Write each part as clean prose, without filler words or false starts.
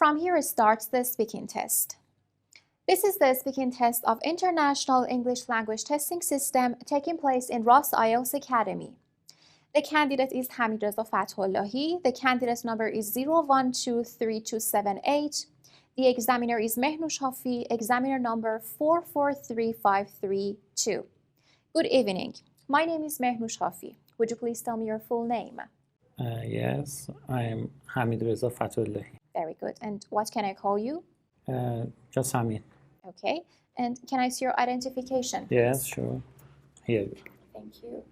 From here starts the speaking test. This is the speaking test of International English Language Testing System taking place in Ross IELTS Academy. The candidate is Hamidreza Fathullahi. The candidate number is 0123278. The examiner is Mehnoush Hafi, examiner number 443532. Good evening. My name is Mehnoush Hafi. Would you please tell me your full name? Yes, I'm Hamidreza Fathullahi. Very good. And what can I call you? Just Hamid. Okay. And can I see your identification? Yes, sure. Here. Thank you.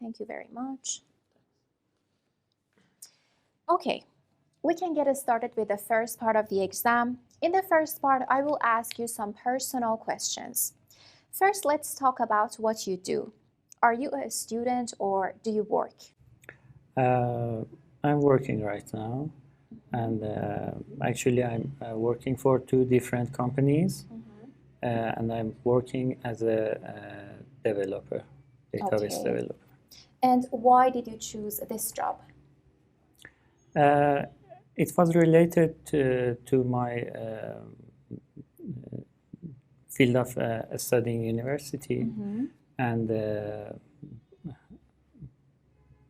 Thank you very much. Okay, we can get started with the first part of the exam. In the first part, I will ask you some personal questions. First, let's talk about what you do. Are you a student or do you work? I'm working right now, and actually I'm working for two different companies, and I'm working as a developer, database developer. And why did you choose this job? It was related to my field of studying university, and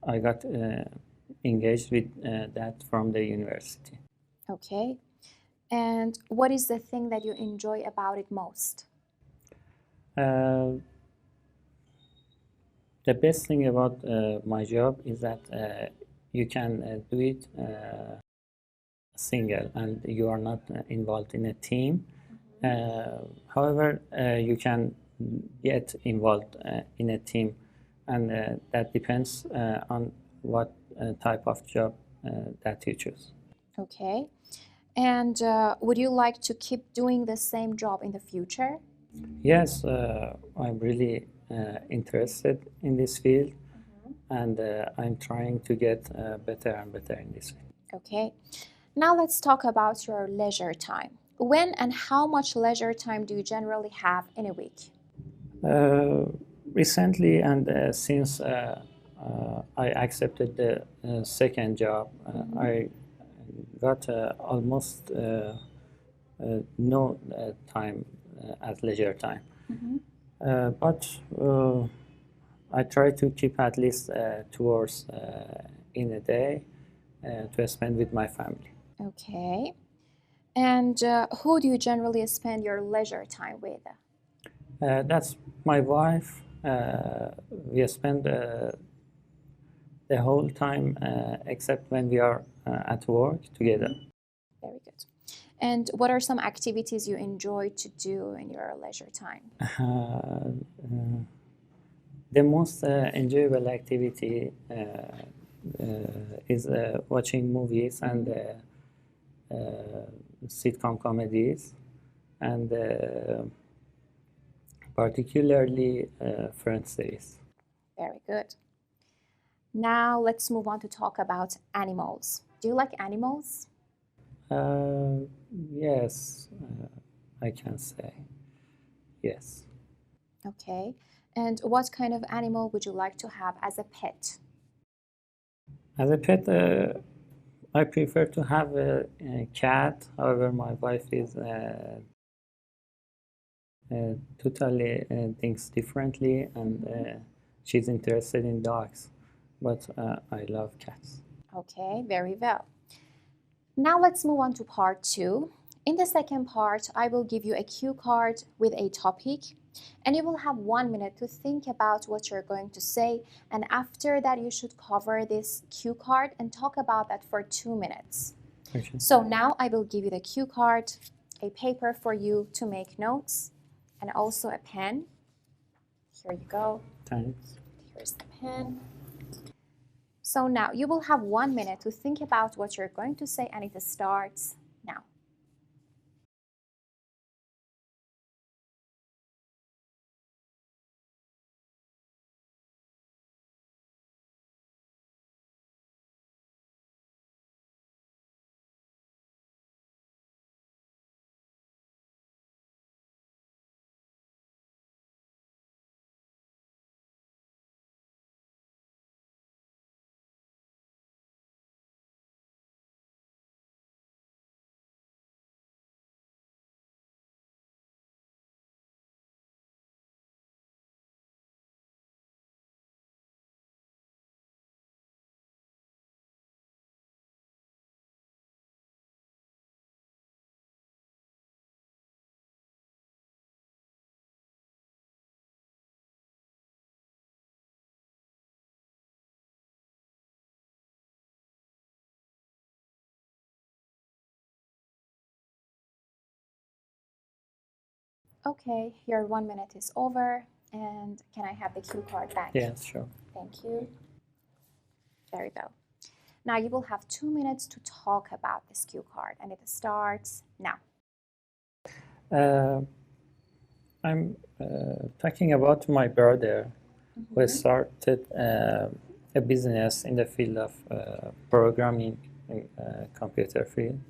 I got engaged with that from the university. Okay. And what is the thing that you enjoy about it most? The best thing about my job is that you can do it single and you are not involved in a team. However, you can get involved in a team, and that depends on what type of job that you choose. Okay. And would you like to keep doing the same job in the future? Yes, I'm really interested in this field, and I'm trying to get better and better in this field. Okay. Now let's talk about your leisure time. When and how much leisure time do you generally have in a week? Recently, and since I accepted the second job, I got almost no time as leisure time. But I try to keep at least 2 hours in a day to spend with my family. Okay. And who do you generally spend your leisure time with? That's my wife. We spend the whole time except when we are at work together. Very good. And what are some activities you enjoy to do in your leisure time? The most enjoyable activity is watching movies and sitcom comedies, and particularly Friends series. Very good. Now let's move on to talk about animals. Do you like animals? Yes, I can say yes. Okay. And what kind of animal would you like to have as a pet? As a pet, I prefer to have a cat. However, my wife is totally thinks differently, and she's interested in dogs. But I love cats. Okay, very well. Now let's move on to part 2. In the second part, I will give you a cue card with a topic, and you will have 1 minute to think about what you're going to say, and after that you should cover this cue card and talk about that for 2 minutes. Okay. So now I will give you the cue card, a paper for you to make notes, and also a pen. Here you go. Thanks. Here's the pen. So now you will have 1 minute to think about what you're going to say, and it starts now. Okay, your 1 minute is over, and can I have the cue card back? Yes, sure. Thank you. Very well. Now you will have 2 minutes to talk about this cue card, and it starts now. I'm talking about my brother who started a business in the field of programming in computer field.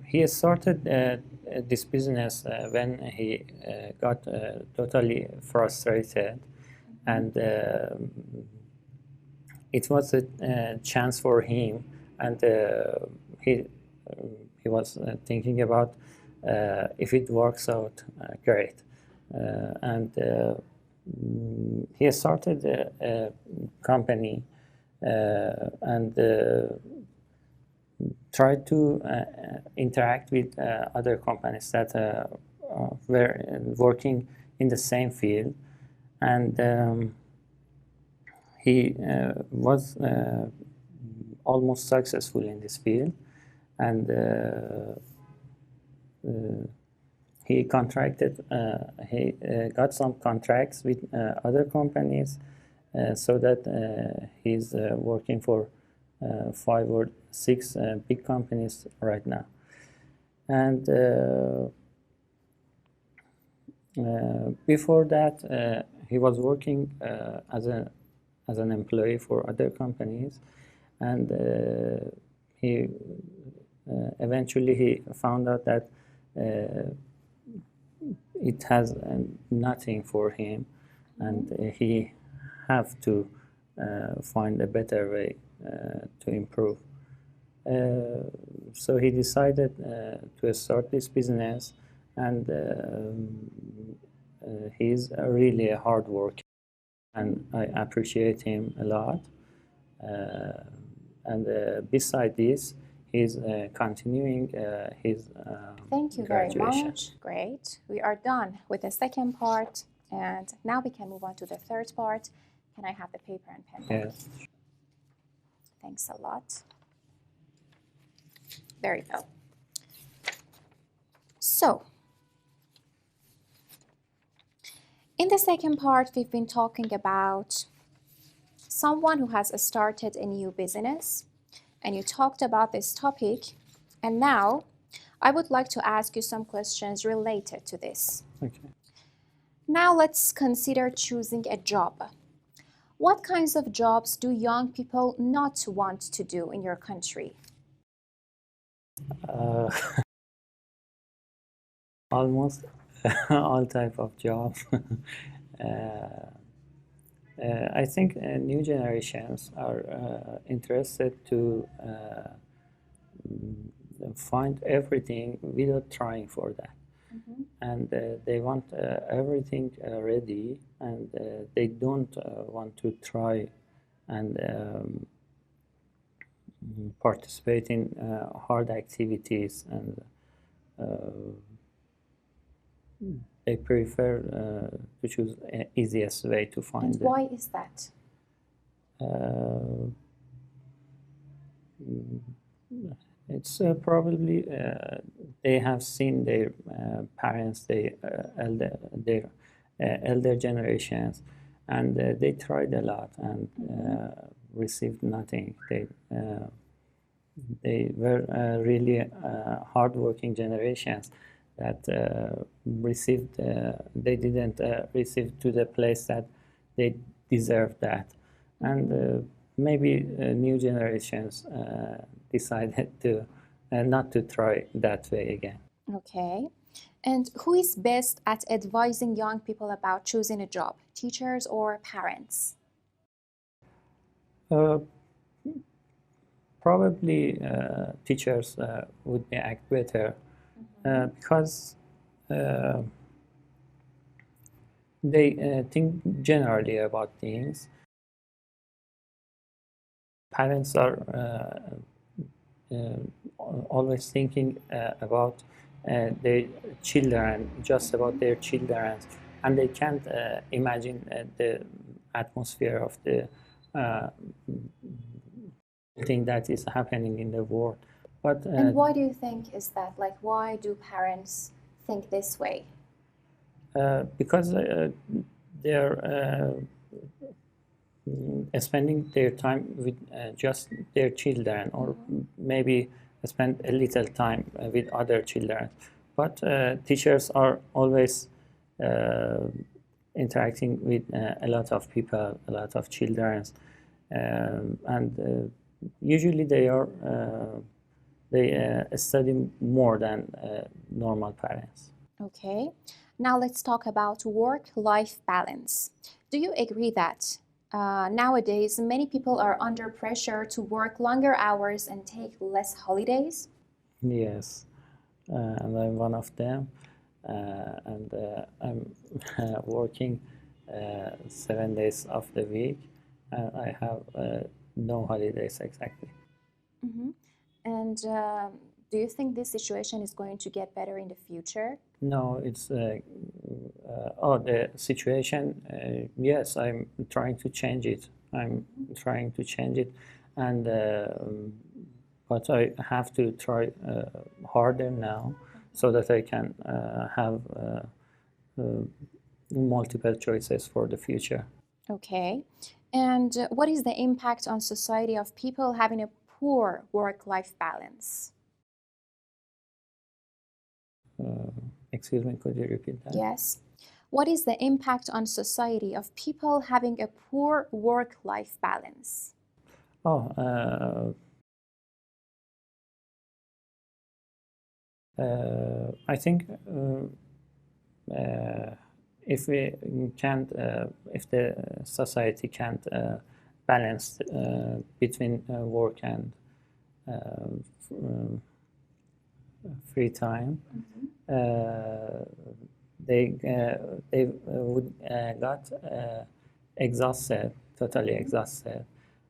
He started this business when he got totally frustrated, and it was a chance for him, and he was thinking about if it works out, great. And he started a company and tried to interact with other companies that were working in the same field, and he was almost successful in this field, and he got some contracts with other companies, so that he's working for 5 or 6 big companies right now. And before that, he was working as an employee for other companies, and he eventually found out that it has nothing for him, and he have to find a better way to improve. So he decided to start this business, and he's really a hard worker, and I appreciate him a lot. And beside this, he's continuing his Thank you graduation. very much. Great. We are done with the second part, and now we can move on to the third part. Can I have the paper and pen back? Yes. Thanks a lot. Very well. So, in the second part, we've been talking about someone who has started a new business, and you talked about this topic, and now I would like to ask you some questions related to this. Okay. Now let's consider choosing a job. What kinds of jobs do young people not want to do in your country? Almost all type of job. I think new generations are interested to find everything without trying for that. And they want everything ready, and they don't want to try and participate in hard activities, and they prefer to choose the easiest way to find And why is that? It's probably they have seen their parents, their elder generations, and they tried a lot and received nothing. They were really hardworking generations that they didn't receive to the place that they deserved that. And maybe new generations decided to not to try that way again. Okay. And who is best at advising young people about choosing a job, teachers or parents? Probably teachers would act better because they think generally about things. Parents are always thinking about their children, just about their children, and they can't imagine the atmosphere of the thing that is happening in the world. But And why do you think is that? Like, why do parents think this way? because they're spending their time with just their children, or maybe spend a little time with other children. But teachers are always interacting with a lot of people, a lot of children, and usually they study more than normal parents. Okay. Now let's talk about work-life balance. Do you agree that nowadays many people are under pressure to work longer hours and take less holidays? Yes, and I'm one of them, and I'm working 7 days of the week, and I have no holidays exactly. Mhm. And do you think this situation is going to get better in the future? No, it's the situation. Yes, I'm trying to change it. I'm trying to change it, and but I have to try harder now so that I can have multiple choices for the future. Okay. And what is the impact on society of people having a poor work-life balance? Excuse me, could you repeat that? Yes. What is the impact on society of people having a poor work-life balance? Oh, I think if we can't, if the society can't balance between work and free time, they would got exhausted, totally exhausted,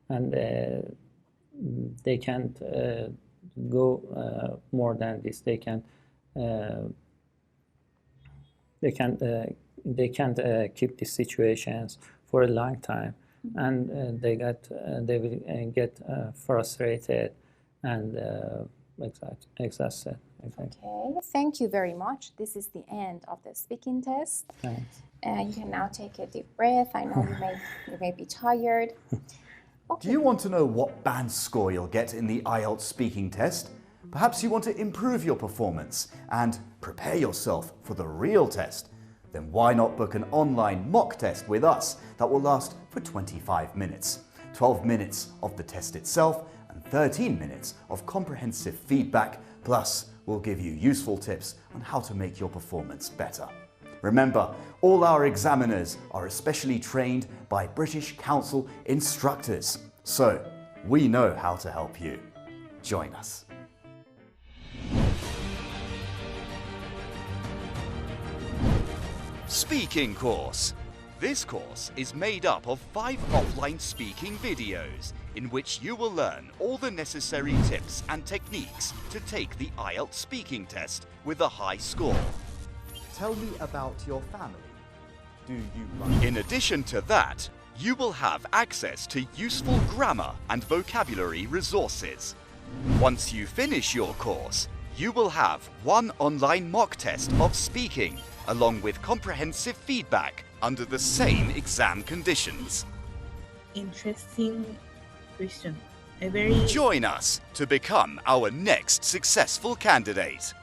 and they can't go more than this. They can't keep these situations for a long time, and they will get frustrated and exhausted. Exactly. Okay, thank you very much. This is the end of the speaking test. Thanks. You can now take a deep breath. I know you may be tired. Okay. Do you want to know what band score you'll get in the IELTS speaking test? Perhaps you want to improve your performance and prepare yourself for the real test? Then why not book an online mock test with us that will last for 25 minutes? 12 minutes of the test itself and 13 minutes of comprehensive feedback, plus we'll give you useful tips on how to make your performance better. Remember, all our examiners are especially trained by British Council instructors, so we know how to help you. Join us. Speaking course. This course is made up of 5 offline speaking videos in which you will learn all the necessary tips and techniques to take the IELTS speaking test with a high score. Tell me about your family. Do you like... In addition to that, you will have access to useful grammar and vocabulary resources. Once you finish your course, you will have 1 online mock test of speaking, along with comprehensive feedback under the same exam conditions. Interesting question. A very Join us to become our next successful candidate.